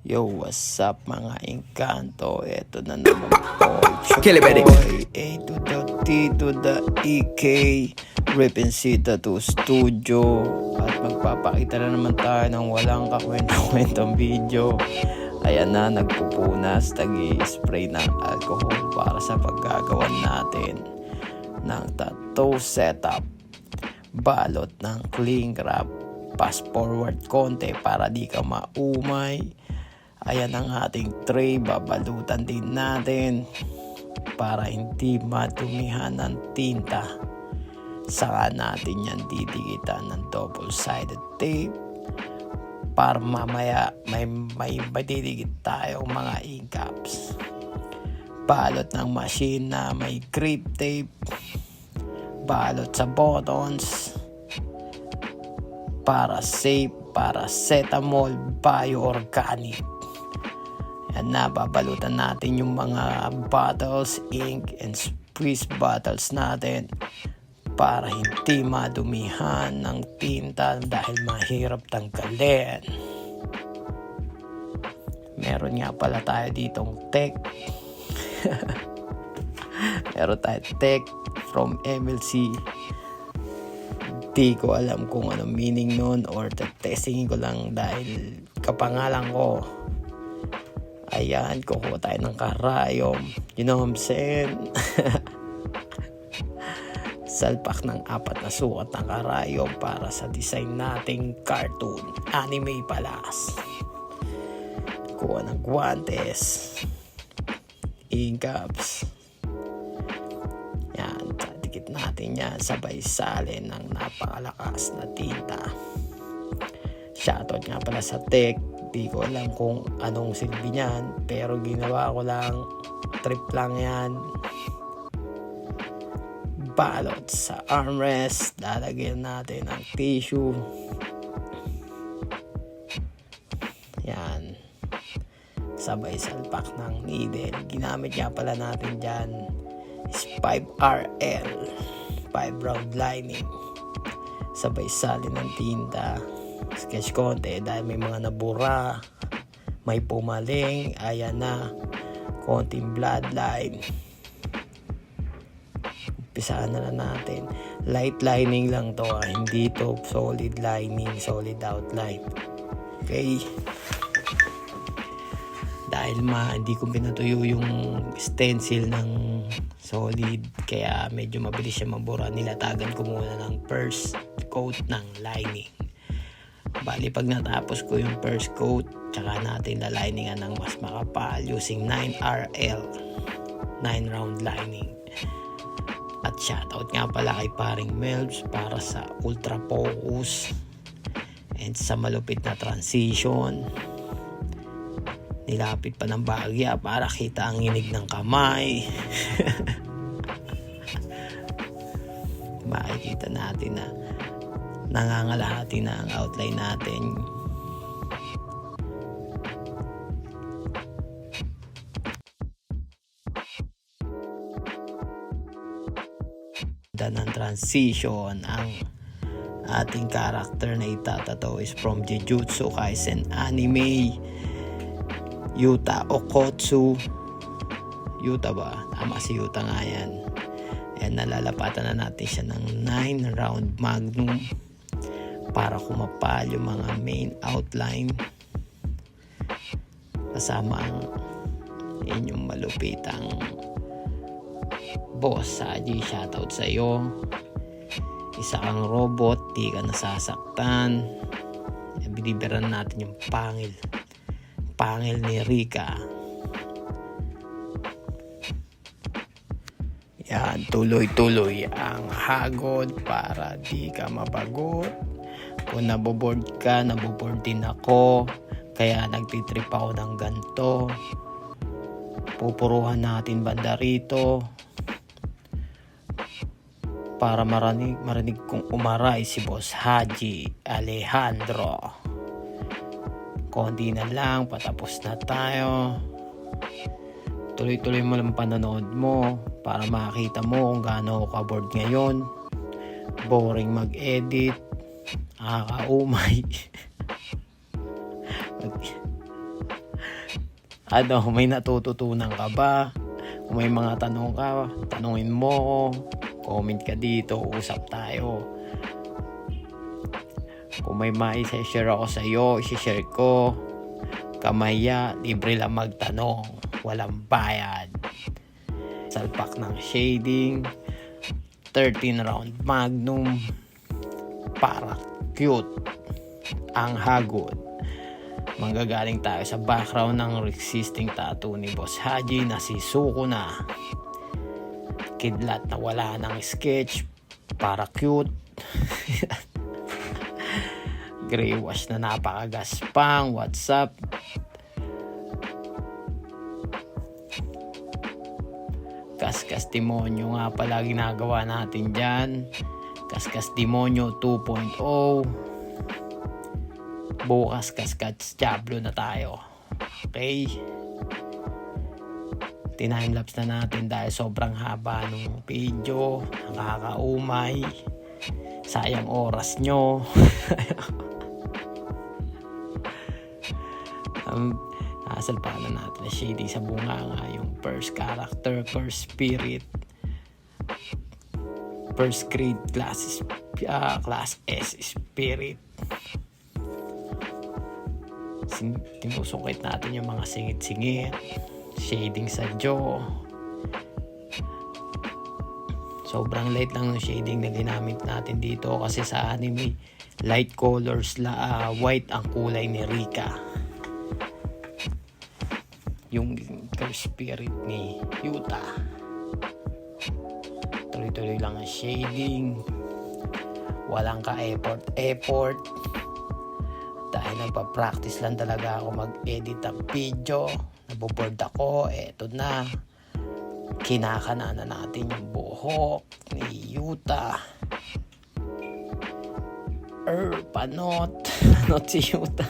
Yo, what's up mga engkanto? Ito na naman po. Kilibedig. A to the T to the EK. Rippin' C Tattoo Studio. At magpapakita na naman tayo ng walang kakwento-kwentong video. Ayan na, nagpupunas, tagi-spray ng alcohol para sa paggagawan natin ng tattoo setup. Balot ng cling wrap. Pass forward konti para di ka maumay. Ayan ang ating tray, babalutan din natin para hindi madumihan ng tinta. Saka natin yan didikitan ng double-sided tape para mamaya may madidikit tayong mga ink caps. Balot ng machine na may grip tape, balot sa buttons para safe, paracetamol, bioorganic. Yan na, babalutan natin yung mga bottles, ink, and squeeze bottles natin para hindi madumihan ng tinta dahil mahirap tanggalin. Meron nga pala tayo ditong tech. Meron tayo tech from MLC. Di ko alam kung anong meaning nun or testingin ko lang dahil kapangalan ko. Ayan, kukuha tayo ng karayom. You know what I'm saying? Salpak ng 4 na sukat ng karayom para sa design nating cartoon. Anime palas. Kuha ng guantes. Ink caps. Yan, dikit natin yan. Sabay salin ng napakalakas na tinta. Shoutout nga pala sa tech. Di ko alam kung anong silbi niyan, pero ginawa ko lang, trip lang yan. Balot sa armrest, lalagyan natin ang tissue. Yan, sabay salpak ng needle. Ginamit nga pala natin dyan is 5RL 5 round lining. Sabay salin ng tinta, sketch konti dahil may mga nabura, may pumaling. Ayan na, konting bloodline. Umpisaan na natin. Light lining lang to, hindi to solid lining, solid outline. Okay, dahil hindi ko pinatuyo yung stencil ng solid, kaya medyo mabilis siya mabura. Nilatagan ko muna ng first coat ng lining. Bali, pag natapos ko yung first coat, tsaka natin laliningan ng mas makapal using 9RL 9 round lining. At shoutout nga pala kay paring Melbs para sa ultra focus and sa malupit na transition. Nilapit pa ng bagya para kita ang inig ng kamay. Makikita natin na nangangalahati na ang outline natin. Dan ng transition, ang ating character na itatato is from Jujutsu Kaisen anime, Yuta Okkotsu. Yuta ba? Tama, si Yuta nga yan. And nalalapatan na natin siya ng 9 round magnum para kumapal yung mga main outline kasama ang inyong malupitang boss Saji. Shoutout sa iyo, isa kang robot, di ka nasasaktan. Biniberan natin yung pangil ni Rika. Yan, tuloy-tuloy ang hagod para di ka mabagot. Kung naboboard ka, naboboard din ako. Kaya nagtitrip ako ng ganito. Pupuruhan natin banda rito para marinig kong umaray si Boss Haji Alejandro. Konti na lang, patapos na tayo. Tuloy-tuloy mo lang panonood mo para makita mo kung gaano ka board ngayon. Boring mag-edit, nakakaumay. Ano, may natututunan ka ba? Kung may mga tanong ka, tanungin mo. Comment ka dito, usap tayo. Kung may mai-share ako sa iyo, i-share ko. Kamaya, libre lang magtanong. Walang bayad. Salpak ng shading. 13 round magnum. Para cute. Ang hagod. Manggagaling tayo sa background ng existing tattoo ni Boss Haji na si Sukuna. Kidlat na wala ng sketch. Para cute. Gray wash na napakagaspang. WhatsApp. Kaskas Demonyo nga pala ginagawa natin dyan. Kaskas Demonyo 2.0. Bukas Kaskas Diablo na tayo. Okay? Tinimelapse na natin dahil sobrang haba ng video. Nakakaumay. Sayang oras nyo. Nasalpakan na natin na shading sa bunganga. Yung first character, first spirit, first grade class S spirit. Tinusungkit natin yung mga singit-singit, shading sa jaw. Sobrang light lang ng shading na ginamit natin dito kasi sa anime light colors white ang kulay ni Rika. Yung spirit ni Yuta. Tuloy-tuloy lang ang shading. Walang ka-effort. Dahil nagpa-practice lang talaga ako mag-edit ng video. Naboboard ako. Eto na. Kinakana na natin yung buhok ni Yuta. Panot. Panot si Yuta.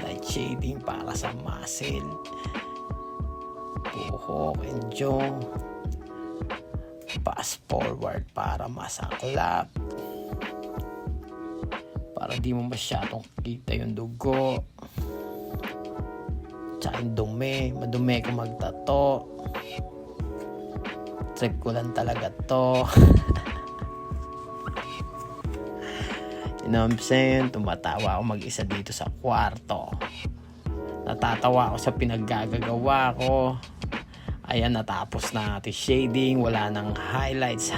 Light shading para sa muscle. Buhok and jaw. Fast forward para masaklap. Para di mo masyadong kita yung dugo. Tsaka yung dumi. Madumi kung magtato. Trip ko lang talaga to. You know what I'm saying? Tumatawa ako mag-isa dito sa kwarto. Natatawa ako sa pinaggagawa ko. Ayan, natapos na natin shading. Wala nang highlights.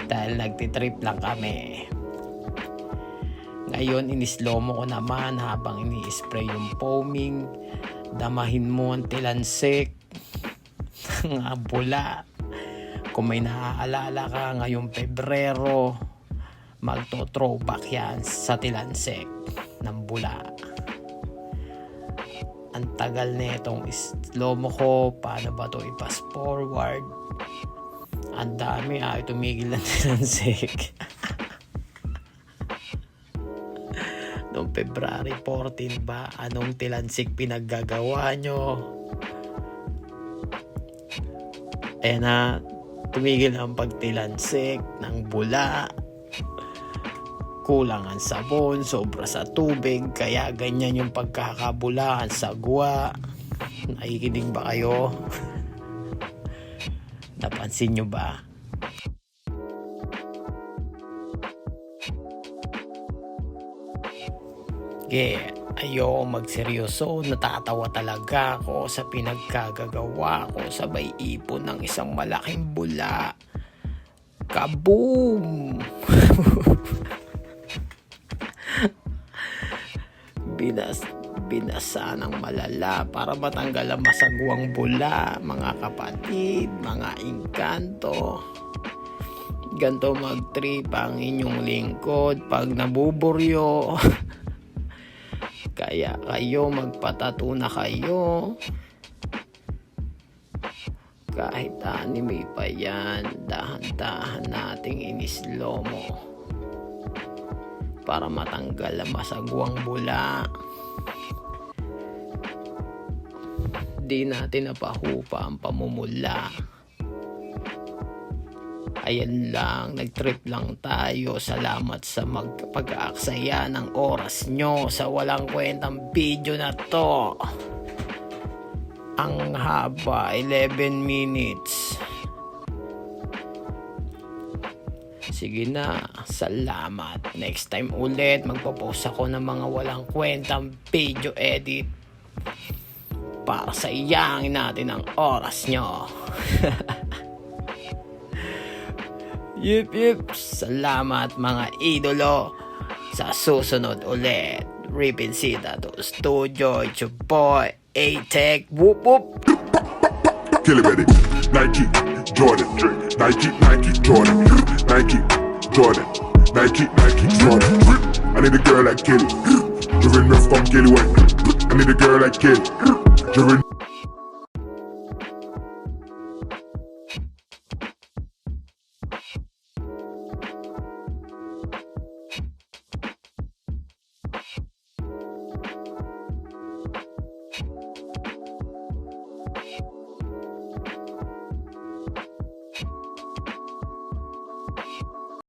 Dahil nagtitrip lang kami. Ngayon, inislow mo ko naman habang ini-spray yung foaming. Damahin mo ang tilansik. Nga bula. Kung may naaalala ka ngayong Pebrero, magto-throwback yan sa tilansik ng bula. Ang tagal na itong slow mo ko. Paano ba ito i-pass forward? Ang dami tumigil ng tilansik. Noong February 14 ba, anong tilansik pinaggagawa nyo? Ayan na, tumigil ang pagtilansik ng bula. Kulang ang sabon, sobra sa tubig, kaya ganyan yung pagkakabula, ang sagwa. Nakikinig ba kayo? Napansin nyo ba? Ayoko magseryoso, natatawa talaga ako sa pinagkagagawa ko sabay ipon ng isang malaking bula. Kaboom! Binasa ng malala para matanggal ang masagwang bula, mga kapatid, mga engkanto. Ganto mag-trip ang inyong lingkod pag nabuburyo. Kaya kayo magpatato na kayo. Kahit anime pa yan, dahan-dahan nating inislow mo para matanggal ang masagwang bula. Di natin napahupa ang pamumula. Ayan lang, nagtrip lang tayo. Salamat sa pag-aaksaya ng oras nyo sa walang kwentang video na to. Ang haba, 11 minutes. Sige na, salamat. Next time ulit, magpo-post ako ng mga walang kwentang video edit para sayangin natin ang oras nyo. Yip. Salamat mga idolo. Sa susunod ulit. Ripinsita to Studio. It's your boy A-Tech. Whoop whoop. Kill it ready. Nike, Jordan, Nike, Jordan, Nike, Jordan, Nike, Jordan. I need a girl like Kelly, driven rough from Kelly White. I need a girl like Kelly, driven.